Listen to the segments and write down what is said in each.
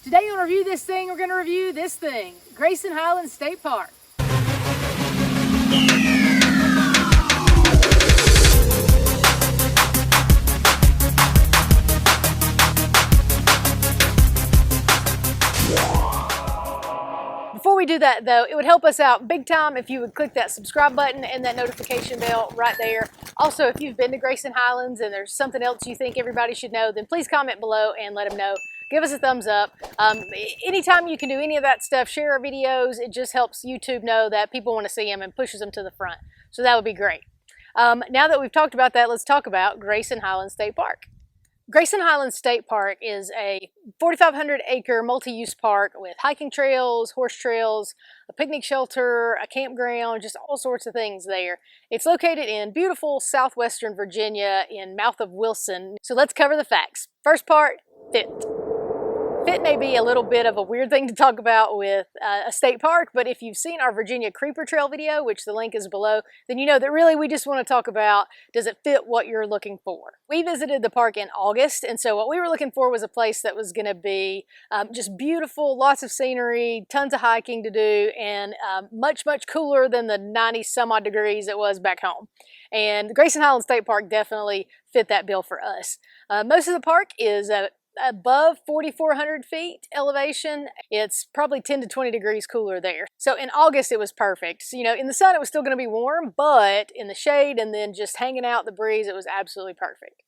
Today on Review This Thing, we're going to review this thing, Grayson Highlands State Park. Before we do that though, it would help us out big time if you would click that subscribe button and that notification bell right there. Also, if you've been to Grayson Highlands and there's something else you think everybody should know, then please comment below and let them know. Give us a thumbs up. Anytime you can do any of that stuff, share our videos. It just helps YouTube know that people want to see them and pushes them to the front. So that would be great. Now that we've talked about that, let's talk about Grayson Highlands State Park. Grayson Highlands State Park is a 4,500 acre multi-use park with hiking trails, horse trails, a picnic shelter, a campground, just all sorts of things there. It's located in beautiful southwestern Virginia in mouth of Wilson. So let's cover the facts. First part, fit. Fit may be a little bit of a weird thing to talk about with a state park, but if you've seen our Virginia Creeper Trail video, which the link is below, then you know that really we just want to talk about, does it fit what you're looking for? We visited the park in August, and so what we were looking for was a place that was going to be just beautiful, lots of scenery, tons of hiking to do, and much, much cooler than the 90 some odd degrees it was back home. And Grayson Highlands State Park definitely fit that bill for us. Most of the park is above 4,400 feet elevation. It's probably 10 to 20 degrees cooler there. So in August it was perfect. So, you know, in the sun it was still going to be warm, but in the shade and then just hanging out the breeze, it was absolutely perfect.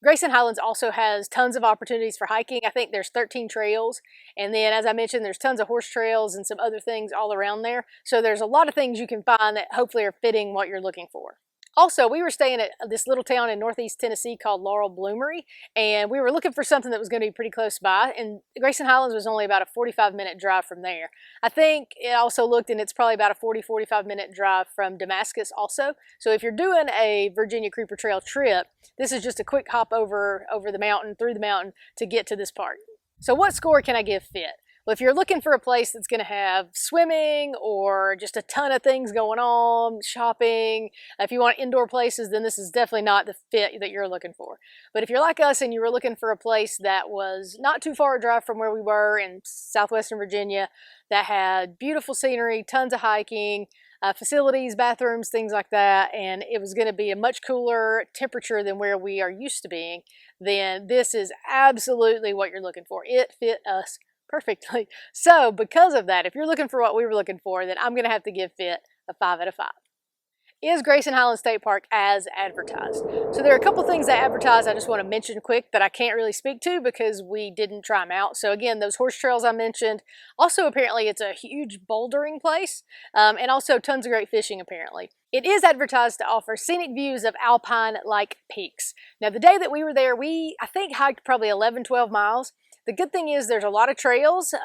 Grayson Highlands also has tons of opportunities for hiking. I think there's 13 trails, and then as I mentioned, there's tons of horse trails and some other things all around there. So there's a lot of things you can find that hopefully are fitting what you're looking for. Also, we were staying at this little town in northeast Tennessee called Laurel Bloomery, and we were looking for something that was going to be pretty close by, and Grayson Highlands was only about a 45-minute drive from there. I think it also looked, and it's probably about a 45-minute drive from Damascus also. So if you're doing a Virginia Creeper Trail trip, this is just a quick hop over the mountain, through the mountain to get to this park. So what score can I give fit? Well, if you're looking for a place that's going to have swimming or just a ton of things going on, shopping, if you want indoor places, then this is definitely not the fit that you're looking for. But if you're like us and you were looking for a place that was not too far a drive from where we were in southwestern Virginia, that had beautiful scenery, tons of hiking, facilities, bathrooms, things like that, and it was going to be a much cooler temperature than where we are used to being, then this is absolutely what you're looking for. It fit us perfectly. So because of that, if you're looking for what we were looking for, then I'm going to have to give fit a 5 out of 5. Is Grayson Highlands State Park as advertised? So there are a couple things that advertised I just want to mention quick that I can't really speak to because we didn't try them out. So again, those horse trails I mentioned. Also, apparently it's a huge bouldering place, and also tons of great fishing apparently. It is advertised to offer scenic views of alpine-like peaks. Now the day that we were there, I think hiked probably 11, 12 miles. The good thing is there's a lot of trails,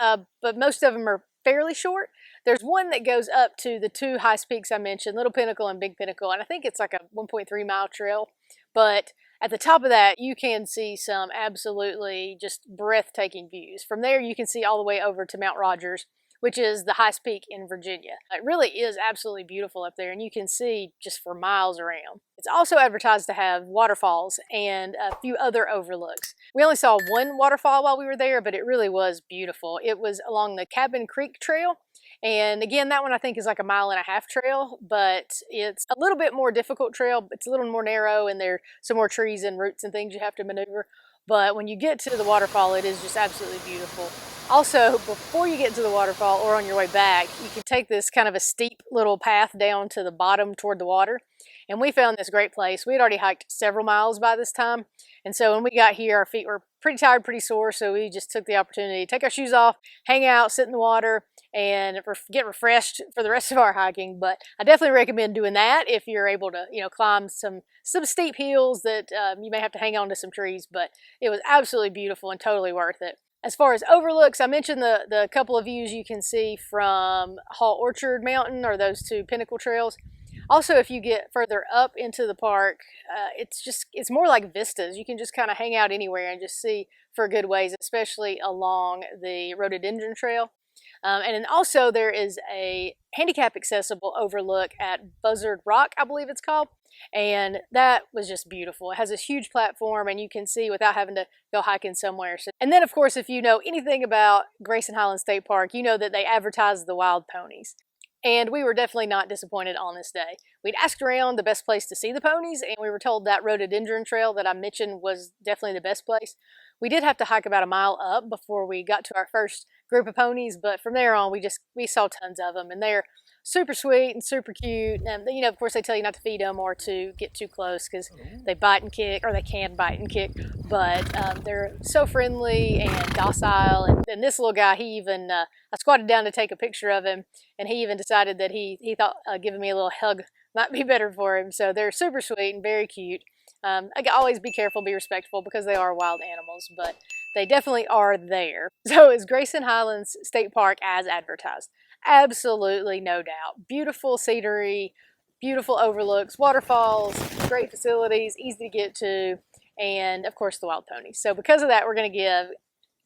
but most of them are fairly short. There's one that goes up to the two highest peaks I mentioned, Little Pinnacle and Big Pinnacle, and I think it's like a 1.3 mile trail. But at the top of that, you can see some absolutely just breathtaking views. From there, you can see all the way over to Mount Rogers, which is the highest peak in Virginia. It really is absolutely beautiful up there, and you can see just for miles around. It's also advertised to have waterfalls and a few other overlooks. We only saw one waterfall while we were there, but it really was beautiful. It was along the Cabin Creek Trail, and again, that one I think is like a 1.5 mile trail, but it's a little bit more difficult trail. It's a little more narrow, and there are some more trees and roots and things you have to maneuver. But when you get to the waterfall, it is just absolutely beautiful. Also, before you get to the waterfall or on your way back, you can take this kind of a steep little path down to the bottom toward the water. And we found this great place. We had already hiked several miles by this time. And so when we got here, our feet were pretty tired, pretty sore. So we just took the opportunity to take our shoes off, hang out, sit in the water, and get refreshed for the rest of our hiking. But I definitely recommend doing that if you're able to, you know, climb some steep hills that you may have to hang on to some trees. But it was absolutely beautiful and totally worth it. As far as overlooks, I mentioned the couple of views you can see from Hall Orchard Mountain or those two pinnacle trails. Also, if you get further up into the park, it's more like vistas. You can just kind of hang out anywhere and just see for a good ways, especially along the rhododendron trail. And then also there is a handicap accessible overlook at Buzzard Rock, I believe it's called. And that was just beautiful. It has this huge platform and you can see without having to go hiking somewhere. And then of course, if you know anything about Grayson Highlands State Park, you know that they advertise the wild ponies. And we were definitely not disappointed on this day. We'd asked around the best place to see the ponies, and we were told that rhododendron trail that I mentioned was definitely the best place. We did have to hike about a mile up before we got to our first group of ponies, but from there on, we saw tons of them, and they're super sweet and super cute. And you know, of course, they tell you not to feed them or to get too close because they bite and kick, or they can bite and kick. But they're so friendly and docile. And this little guy, he even I squatted down to take a picture of him, and he even decided that he thought giving me a little hug might be better for him. So they're super sweet and very cute. Always be careful, be respectful because they are wild animals, but they definitely are there. So is Grayson Highlands State Park as advertised? Absolutely, no doubt. Beautiful scenery, beautiful overlooks, waterfalls, great facilities, easy to get to, and of course the wild ponies. So because of that, we're going to give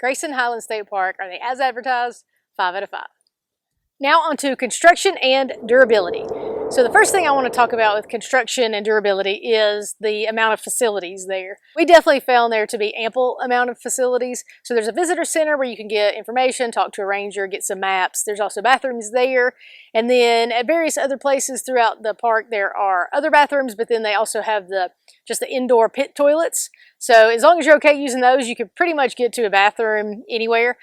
Grayson Highlands State Park, are they as advertised? 5 out of 5. Now on to construction and durability. So the first thing I want to talk about with construction and durability is the amount of facilities there. We definitely found there to be ample amount of facilities. So there's a visitor center where you can get information, talk to a ranger, get some maps. There's also bathrooms there. And then at various other places throughout the park, there are other bathrooms, but then they also have just the indoor pit toilets. So as long as you're okay using those, you can pretty much get to a bathroom anywhere.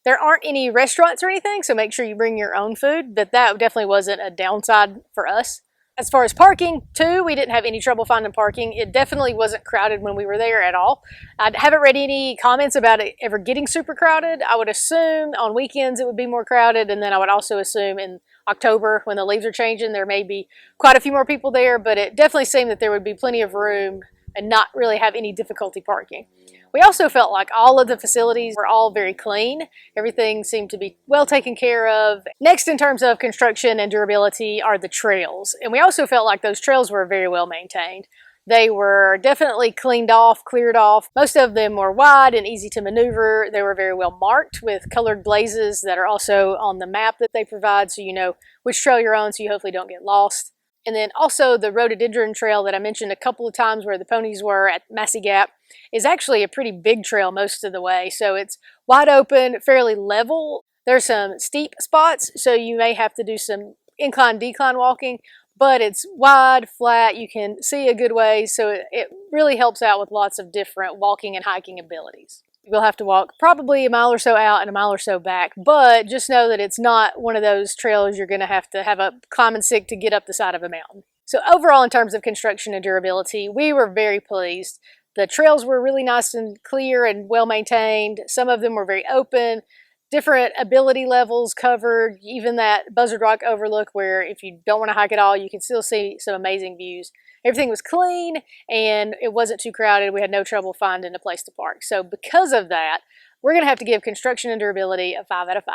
There aren't any restaurants or anything, so make sure you bring your own food, but that definitely wasn't a downside for us. As far as parking, too, we didn't have any trouble finding parking. It definitely wasn't crowded when we were there at all. I haven't read any comments about it ever getting super crowded. I would assume on weekends it would be more crowded, and then I would also assume in October when the leaves are changing, there may be quite a few more people there, but it definitely seemed that there would be plenty of room and not really have any difficulty parking. We also felt like all of the facilities were all very clean. Everything seemed to be well taken care of. Next, in terms of construction and durability, are the trails. And we also felt like those trails were very well maintained. They were definitely cleaned off, cleared off. Most of them were wide and easy to maneuver. They were very well marked with colored blazes that are also on the map that they provide, so you know which trail you're on, so you hopefully don't get lost. And then also the rhododendron trail that I mentioned a couple of times where the ponies were at Massey Gap is actually a pretty big trail most of the way. So it's wide open, fairly level. There's some steep spots, so you may have to do some incline-decline walking, but it's wide, flat, you can see a good way, so it really helps out with lots of different walking and hiking abilities. You'll have to walk probably a mile or so out and a mile or so back, but just know that it's not one of those trails you're going to have a climbing stick to get up the side of a mountain. So overall, in terms of construction and durability, we were very pleased. The trails were really nice and clear and well maintained. Some of them were very open, different ability levels covered, even that Buzzard Rock overlook where if you don't want to hike at all, you can still see some amazing views. Everything was clean and it wasn't too crowded. We had no trouble finding a place to park. So because of that, we're going to have to give construction and durability a 5 out of 5.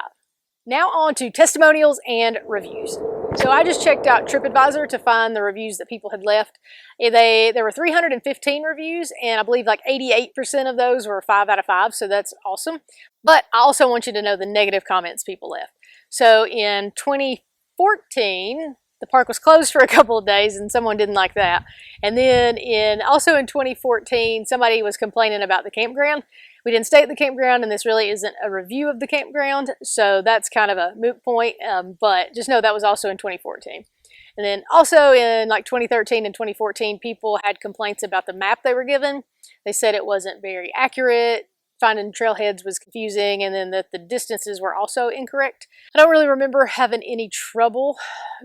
Now on to testimonials and reviews. So I just checked out TripAdvisor to find the reviews that people had left. There were 315 reviews, and I believe like 88% of those were 5 out of 5, so that's awesome. But I also want you to know the negative comments people left. So in 2014, the park was closed for a couple of days and someone didn't like that. And then also in 2014, somebody was complaining about the campground. We didn't stay at the campground, and this really isn't a review of the campground, so that's kind of a moot point, but just know that was also in 2014. And then also in like 2013 and 2014, people had complaints about the map they were given. They said it wasn't very accurate, finding trailheads was confusing, and then that the distances were also incorrect. I don't really remember having any trouble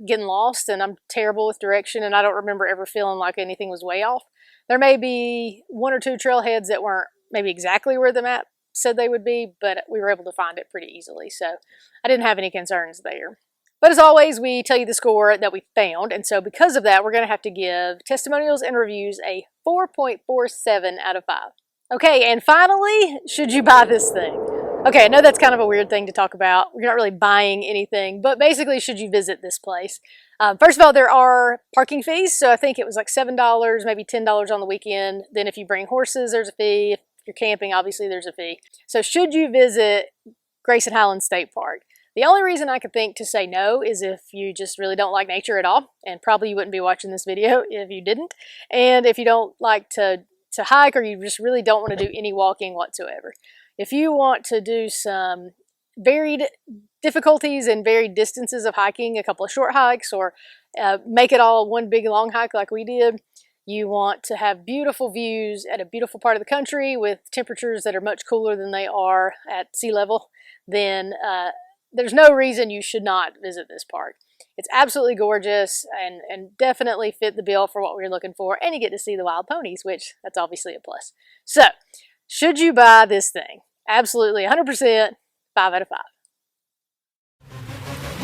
getting lost, and I'm terrible with direction, and I don't remember ever feeling like anything was way off. There may be 1 or 2 trailheads that weren't maybe exactly where the map said they would be, but we were able to find it pretty easily, so I didn't have any concerns there. But as always, we tell you the score that we found, and so because of that, we're going to have to give testimonials and reviews a 4.47 out of 5. Okay, and finally, should you buy this thing? Okay, I know that's kind of a weird thing to talk about. We're not really buying anything, but basically, should you visit this place? First of all, there are parking fees, so I think it was like $7, maybe $10 on the weekend. Then if you bring horses, there's a fee. If you're camping, obviously there's a fee. So should you visit Grayson Highlands State Park? The only reason I could think to say no is if you just really don't like nature at all, and probably you wouldn't be watching this video if you didn't, and if you don't like to hike, or you just really don't want to do any walking whatsoever. If you want to do some varied difficulties and varied distances of hiking, a couple of short hikes, or make it all one big long hike like we did, you want to have beautiful views at a beautiful part of the country with temperatures that are much cooler than they are at sea level, then there's no reason you should not visit this park. It's absolutely gorgeous and definitely fit the bill for what we're looking for, and you get to see the wild ponies, which that's obviously a plus. So, should you buy this thing? Absolutely, 100%, 5 out of 5.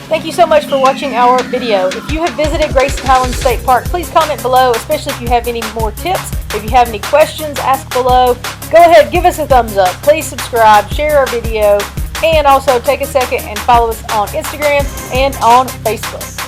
Thank you so much for watching our video. If you have visited Grayson Highlands State Park, please comment below, especially if you have any more tips. If you have any questions, ask below. Go ahead, give us a thumbs up. Please subscribe, share our video, and also take a second and follow us on Instagram and on Facebook.